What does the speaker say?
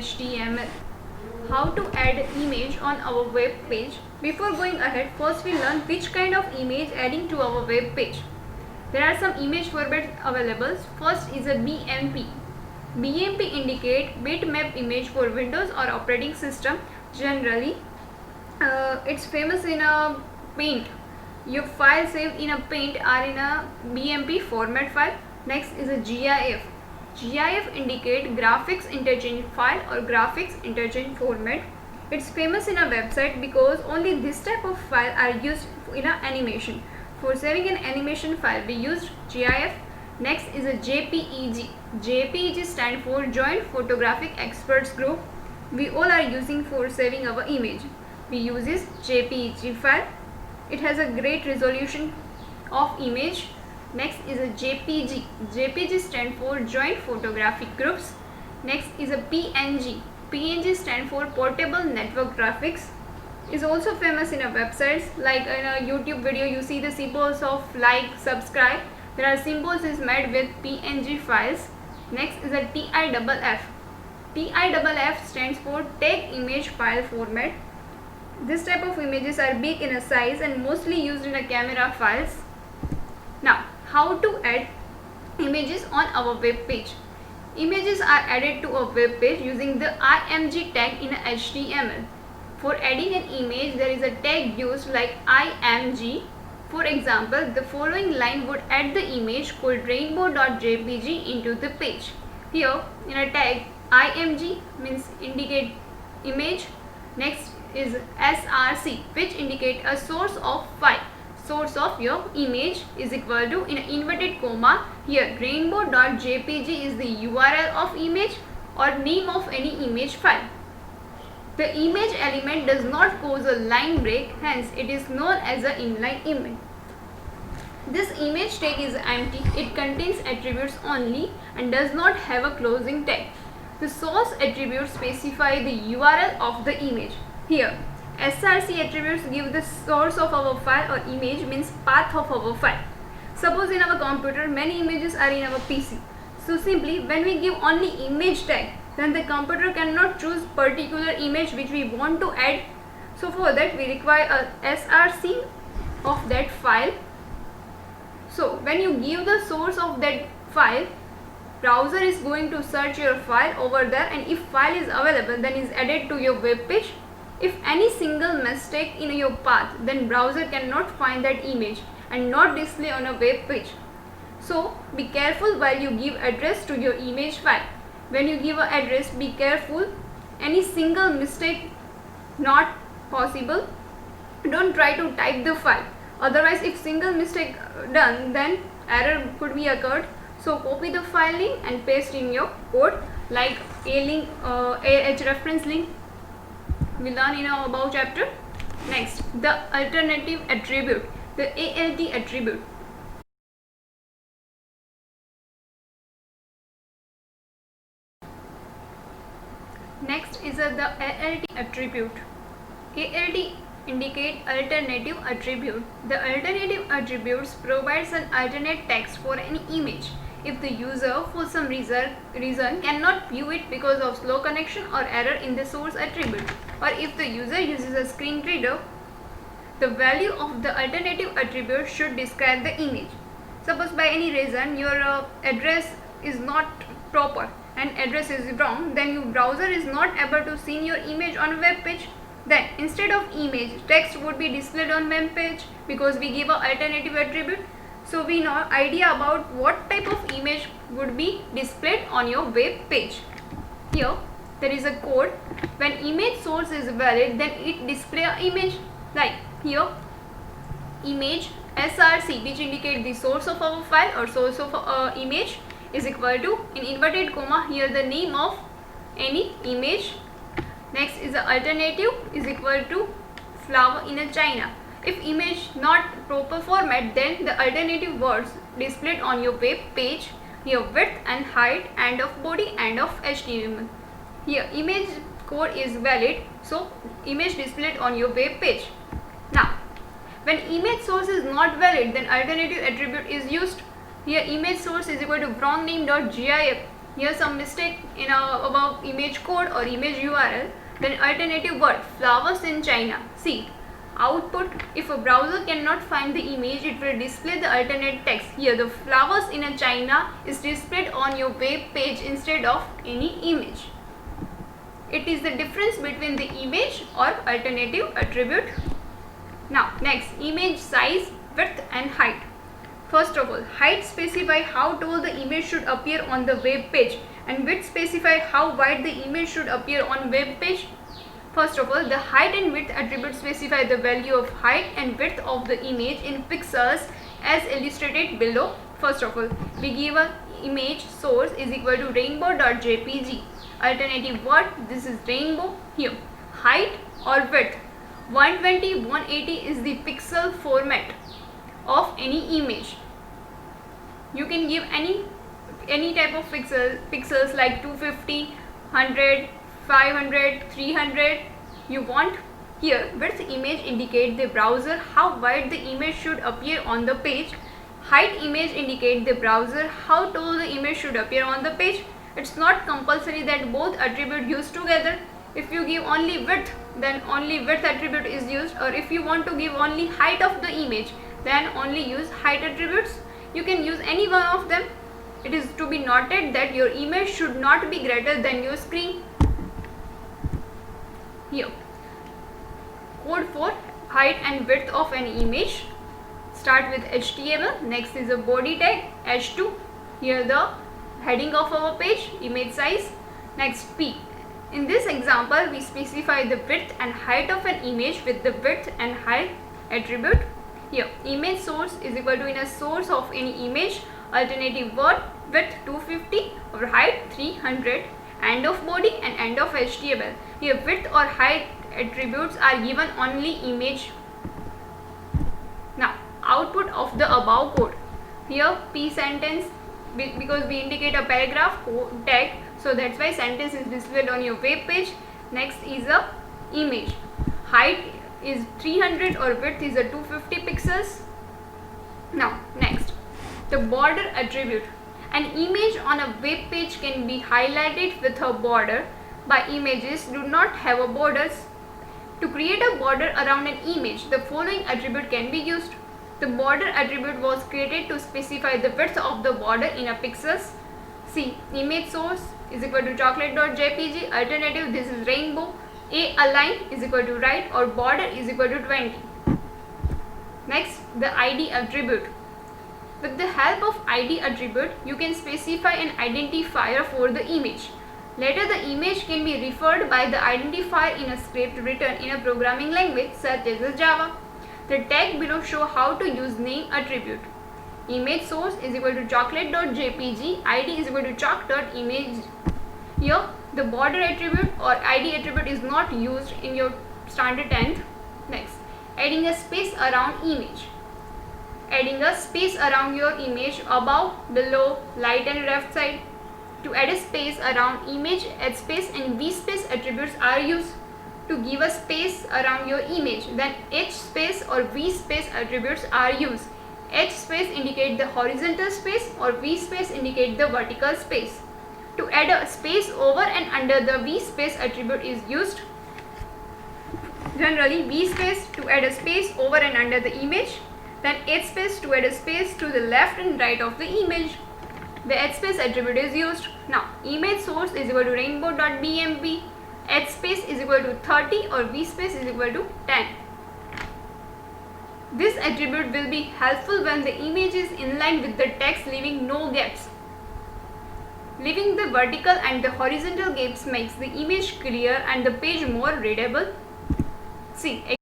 HTML. How to add image on our web page? Before going ahead, first we learn which kind of image adding to our web page. There are some image formats available. First is a BMP. BMP indicate bitmap image for Windows or operating system. Generally, it's famous in a Paint. Your file saved in a Paint are in a BMP format file. Next is a GIF. GIF indicate graphics interchange file or graphics interchange format. It's famous in a website because only this type of file are used in a animation. For saving an animation file, we used GIF. Next is a JPEG. JPEG stand for Joint Photographic Experts Group. We all are using for saving our image. We use this JPEG file. It has a great resolution of image. Next is a JPG. JPG stand for Joint Photographic Groups. Next is a PNG. PNG stand for Portable Network Graphics. Is also famous in a websites, like in a YouTube video you see the symbols of like, subscribe. There are symbols is made with PNG files. Next is a TIFF. TIFF stands for Tag Image File Format. This type of images are big in a size and mostly used in a camera files. Now, how to add images on our web page? Images are added to a web page using the IMG tag in HTML. For adding an image, there is a tag used like IMG. For example, the following line would add the image called rainbow.jpg into the page. Here, in a tag, IMG means indicate image. Next is SRC, which indicate a source of file. Source of your image is equal to, in inverted comma, here rainbow.jpg is the URL of image or name of any image file. The image element does not cause a line break, hence it is known as an inline image. This image tag is empty, it contains attributes only and does not have a closing tag. The source attributes specify the URL of the image. Here, SRC attributes give the source of our file or image means path of our file. Suppose in our computer many images are in our PC. So simply when we give only image tag, then the computer cannot choose particular image which we want to add. So for that we require a SRC of that file. So when you give the source of that file, browser is going to search your file over there, and if file is available then is added to your web page. If any single mistake in your path, then browser cannot find that image and not display on a web page. So be careful while you give address to your image file. When you give an address, be careful. Any single mistake not possible. Don't try to type the file. Otherwise, if single mistake done, then error could be occurred. So copy the file link and paste in your code, like a link, reference link. We learn in our above chapter. Next, the alternative attribute, the ALT attribute. Next is the ALT attribute. ALT indicate alternative attribute. The alternative attributes provides an alternate text for any image. If the user for some reason cannot view it because of slow connection or error in the source attribute, or if the user uses a screen reader, the value of the alternative attribute should describe the image. Suppose by any reason your address is not proper and address is wrong, then your browser is not able to see your image on a web page. Then instead of image, text would be displayed on web page because we give an alternative attribute. So we know idea about what type of image would be displayed on your web page. Here there is a code. When image source is valid, then it display an image, like here image SRC, which indicate the source of our file or source of image, is equal to, in inverted comma, here the name of any image. Next is the alternative is equal to flower in a China. If image not proper format, then the alternative words displayed on your web page, here width and height, end of body, end of HTML. Here image code is valid, so image displayed on your web page. Now when image source is not valid, then alternative attribute is used. Here image source is equal to wrong name.gif. Here some mistake in above image code or image URL. Then alternative word, flowers in China. See, output, if a browser cannot find the image, it will display the alternate text. Here the flowers in a China is displayed on your web page instead of any image. It is the difference between the image or alternative attribute. Now next, image size, width and height. First of all, height specify how tall the image should appear on the web page, and width specify how wide the image should appear on web page. First of all, the height and width attributes specify the value of height and width of the image in pixels as illustrated below. First of all, we give a image source is equal to rainbow.jpg. Alternative word, this is rainbow. Here, height or width, 120, 180 is the pixel format of any image. You can give any type of pixels like 250, 100, 500, 300 you want. Here width image indicate the browser how wide the image should appear on the page. Height image indicate the browser how tall the image should appear on the page. It's not compulsory that both attribute used together. If you give only width, then only width attribute is used, or if you want to give only height of the image, then only use height attributes. You can use any one of them. It is to be noted that your image should not be greater than your screen. Here, code for height and width of an image. Start with HTML. Next is a body tag H2. Here the heading of our page, image size. Next P. In this example, we specify the width and height of an image with the width and height attribute. Here, image source is equal to in a source of any image. Alternative word, width 250 or height 300. End of body and end of HTML. Here, width or height attributes are given only image. Now, output of the above code. Here, P sentence, because we indicate a paragraph tag, so that's why sentence is displayed on your web page. Next is a image. Height is 300 or width is a 250 pixels. Now next, the border attribute. An image on a web page can be highlighted with a border. By images do not have a borders. To create a border around an image, the following attribute can be used. The border attribute was created to specify the width of the border in a pixels. See, image source is equal to chocolate.jpg. Alternative, this is rainbow. Align is equal to right, or border is equal to 20. Next, the ID attribute. With the help of ID attribute, you can specify an identifier for the image. Later, the image can be referred by the identifier in a script written in a programming language such as Java. The tag below show how to use name attribute. Image source is equal to chocolate.jpg. ID is equal to chalk.image. Here, the border attribute or ID attribute is not used in your standard 10th. Next, adding a space around image. Adding a space around your image above, below, right and left side. To add a space around image, H space and V space attributes are used. To give a space around your image, then H space or V space attributes are used. H space indicate the horizontal space or V space indicate the vertical space. To add a space over and under the V space attribute is used. Generally, V space to add a space over and under the image, then H space to add a space to the left and right of the image. The H space attribute is used. Now, image source is equal to rainbow.bmp. H space is equal to 30 or V space is equal to 10. This attribute will be helpful when the image is in line with the text, leaving no gaps. Leaving the vertical and the horizontal gaps makes the image clear and the page more readable. See.